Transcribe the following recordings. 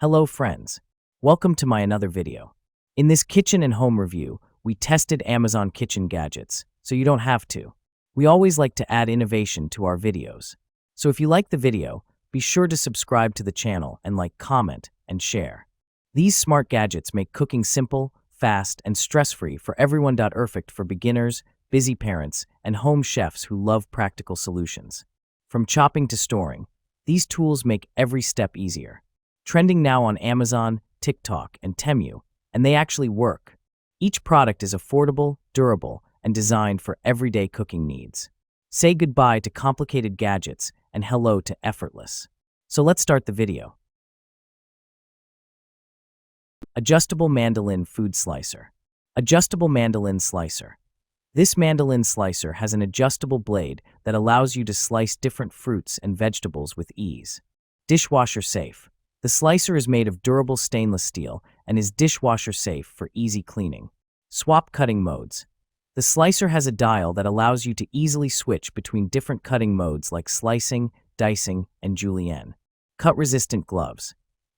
Hello friends, welcome to my another video. In this kitchen and home review, we tested Amazon kitchen gadgets, so you don't have to. We always like to add innovation to our videos. So if you like the video, be sure to subscribe to the channel and comment, and share. These smart gadgets make cooking simple, fast, and stress-free for everyone. Perfect for beginners, busy parents, and home chefs who love practical solutions. From chopping to storing, these tools make every step easier. Trending now on Amazon, TikTok, and Temu, and they actually work. Each product is affordable, durable, and designed for everyday cooking needs. Say goodbye to complicated gadgets and hello to effortless. So let's start the video. Adjustable Mandolin Food Slicer. Adjustable Mandolin Slicer. This mandolin slicer has an adjustable blade that allows you to slice different fruits and vegetables with ease. Dishwasher safe. The slicer is made of durable stainless steel and is dishwasher safe for easy cleaning. Swap cutting modes. The slicer has a dial that allows you to easily switch between different cutting modes like slicing, dicing, and julienne. Cut-resistant gloves.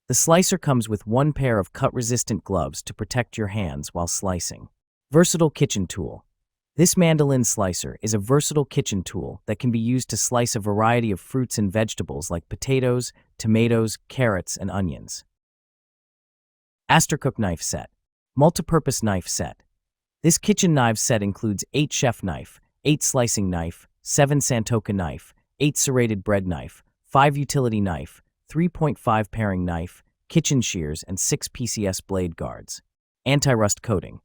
The slicer comes with one pair of cut-resistant gloves to protect your hands while slicing. Versatile kitchen tool. This mandolin slicer is a versatile kitchen tool that can be used to slice a variety of fruits and vegetables like potatoes, tomatoes, carrots, and onions. Astercook Knife Set. Multipurpose Knife Set. This kitchen knife set includes 8 chef knife, 8 slicing knife, 7 santoka knife, 8 serrated bread knife, 5 utility knife, 3.5 paring knife, kitchen shears, and 6 PCS blade guards. Anti-rust coating.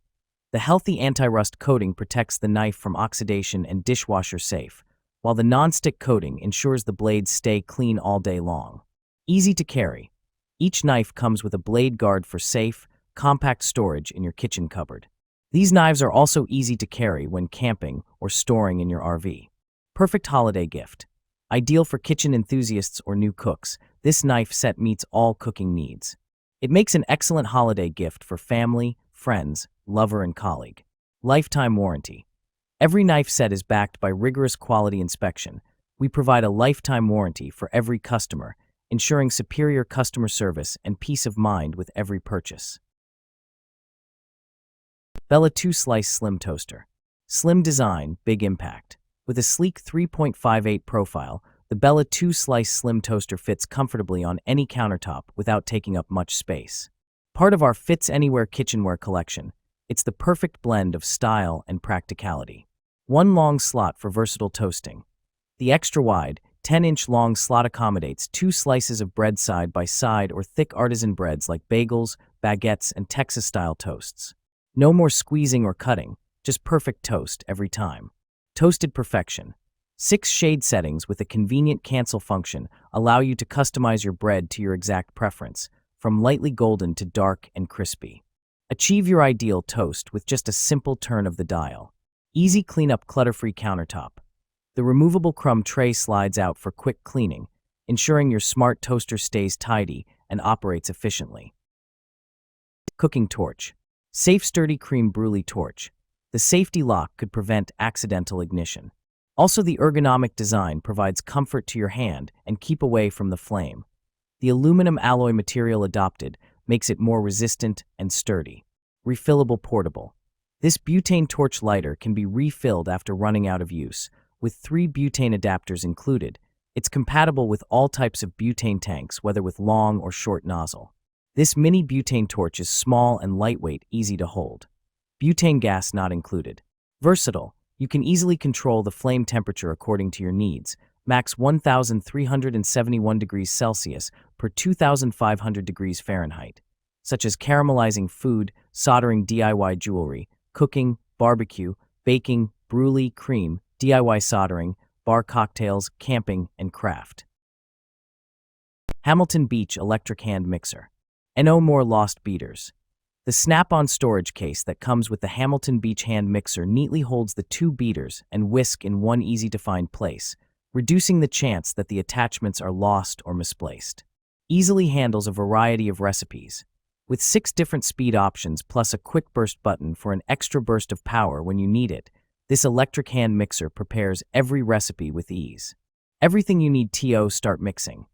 The healthy anti-rust coating protects the knife from oxidation and dishwasher safe, while the non-stick coating ensures the blades stay clean all day long. Easy to carry. Each knife comes with a blade guard for safe, compact storage in your kitchen cupboard. These knives are also easy to carry when camping or storing in your RV. Perfect holiday gift. Ideal for kitchen enthusiasts or new cooks, this knife set meets all cooking needs. It makes an excellent holiday gift for family, friends, lover, and colleague. Lifetime warranty. Every knife set is backed by rigorous quality inspection. We provide a lifetime warranty for every customer, ensuring superior customer service and peace of mind with every purchase. Bella 2 Slice Slim Toaster. Slim design, big impact. With a sleek 3.58 profile, the Bella 2 Slice Slim Toaster fits comfortably on any countertop without taking up much space. Part of our Fits Anywhere kitchenware collection, it's the perfect blend of style and practicality. One long slot for versatile toasting. The extra-wide, 10-inch long slot accommodates 2 slices of bread side by side or thick artisan breads like bagels, baguettes, and Texas-style toasts. No more squeezing or cutting, just perfect toast every time. Toasted perfection. 6 shade settings with a convenient cancel function allow you to customize your bread to your exact preference, from lightly golden to dark and crispy. Achieve your ideal toast with just a simple turn of the dial. Easy cleanup, clutter-free countertop. The removable crumb tray slides out for quick cleaning, ensuring your smart toaster stays tidy and operates efficiently. Cooking torch. Safe, sturdy creme brulee torch. The safety lock could prevent accidental ignition. Also, the ergonomic design provides comfort to your hand and keep away from the flame. The aluminum alloy material adopted makes it more resistant and sturdy. Refillable portable. This butane torch lighter can be refilled after running out of use. With 3 butane adapters included, it's compatible with all types of butane tanks, whether with long or short nozzle. This mini butane torch is small and lightweight, easy to hold. Butane gas not included. Versatile. You can easily control the flame temperature according to your needs. Max 1,371 degrees Celsius per 2,500 degrees Fahrenheit, such as caramelizing food, soldering DIY jewelry, cooking, barbecue, baking, brulee, cream, DIY soldering, bar cocktails, camping, and craft. Hamilton Beach Electric Hand Mixer. And no more lost beaters. The snap-on storage case that comes with the Hamilton Beach hand mixer neatly holds the 2 beaters and whisk in one easy-to-find place, reducing the chance that the attachments are lost or misplaced. Easily handles a variety of recipes. With 6 different speed options plus a quick burst button for an extra burst of power when you need it, this electric hand mixer prepares every recipe with ease. Everything you need to start mixing.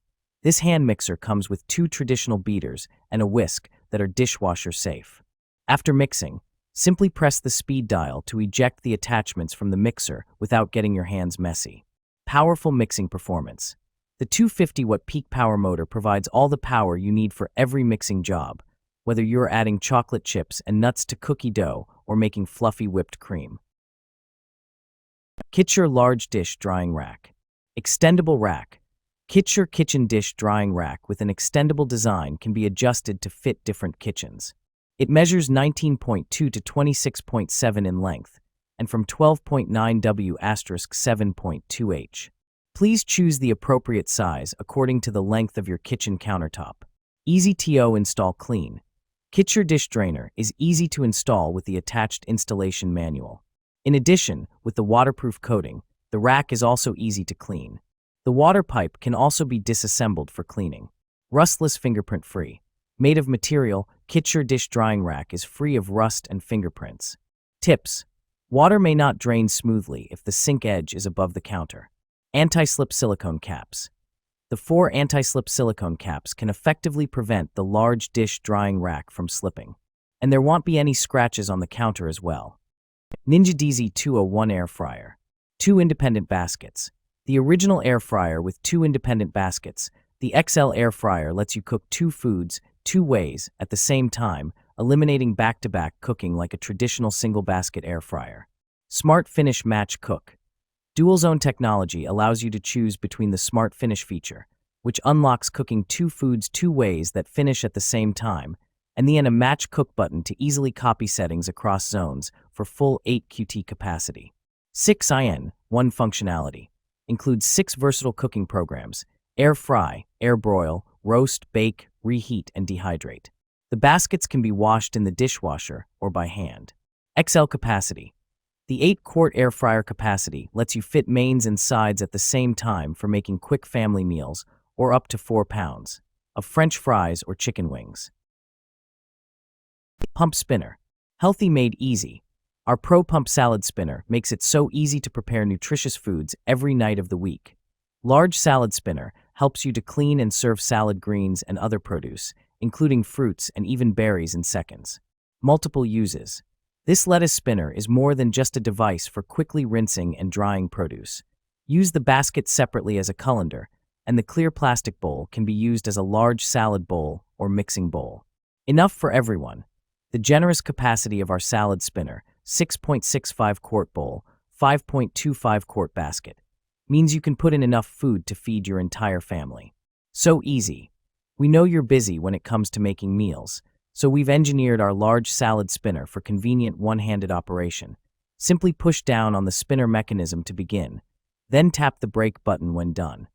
This hand mixer comes with 2 traditional beaters and a whisk that are dishwasher safe. After mixing, simply press the speed dial to eject the attachments from the mixer without getting your hands messy. Powerful mixing performance. The 250-watt peak power motor provides all the power you need for every mixing job, whether you're adding chocolate chips and nuts to cookie dough or making fluffy whipped cream. Kitchen Large Dish Drying Rack. Extendable rack. Kitchen kitchen dish drying rack with an extendable design can be adjusted to fit different kitchens. It measures 19.2 to 26.7 in length and from 12.9 W*7.2 H. Please choose the appropriate size according to the length of your kitchen countertop. Easy to install clean. Kitchen dish drainer is easy to install with the attached installation manual. In addition, with the waterproof coating, the rack is also easy to clean. The water pipe can also be disassembled for cleaning. Rustless, fingerprint-free. Made of material, Kitchen dish drying rack is free of rust and fingerprints. Tips: water may not drain smoothly if the sink edge is above the counter. Anti-slip silicone caps. The 4 anti-slip silicone caps can effectively prevent the large dish drying rack from slipping. And there won't be any scratches on the counter as well. Ninja DZ201 Air Fryer. 2 independent baskets. The original air fryer with 2 independent baskets. The XL air fryer lets you cook 2 foods 2 ways at the same time, eliminating back-to-back cooking like a traditional single-basket air fryer. Smart Finish Match Cook. Dual Zone technology allows you to choose between the Smart Finish feature, which unlocks cooking 2 foods 2 ways that finish at the same time, and then a Match Cook button to easily copy settings across zones for full 8 QT capacity. 6in 1 functionality. Includes 6 versatile cooking programs: air fry, air broil, roast, bake, reheat, and dehydrate. The baskets can be washed in the dishwasher or by hand. XL capacity. The 8-quart air fryer capacity lets you fit mains and sides at the same time for making quick family meals or up to 4 pounds of French fries or chicken wings. Pump Spinner. Healthy made easy. Our Pro Pump Salad Spinner makes it so easy to prepare nutritious foods every night of the week. Large salad spinner helps you to clean and serve salad greens and other produce, including fruits and even berries, in seconds. Multiple uses. This lettuce spinner is more than just a device for quickly rinsing and drying produce. Use the basket separately as a colander, and the clear plastic bowl can be used as a large salad bowl or mixing bowl. Enough for everyone. The generous capacity of our salad spinner, 6.65 quart bowl, 5.25 quart basket, means you can put in enough food to feed your entire family. So easy. We know you're busy when it comes to making meals, so we've engineered our large salad spinner for convenient one-handed operation. Simply push down on the spinner mechanism to begin, then tap the brake button when done.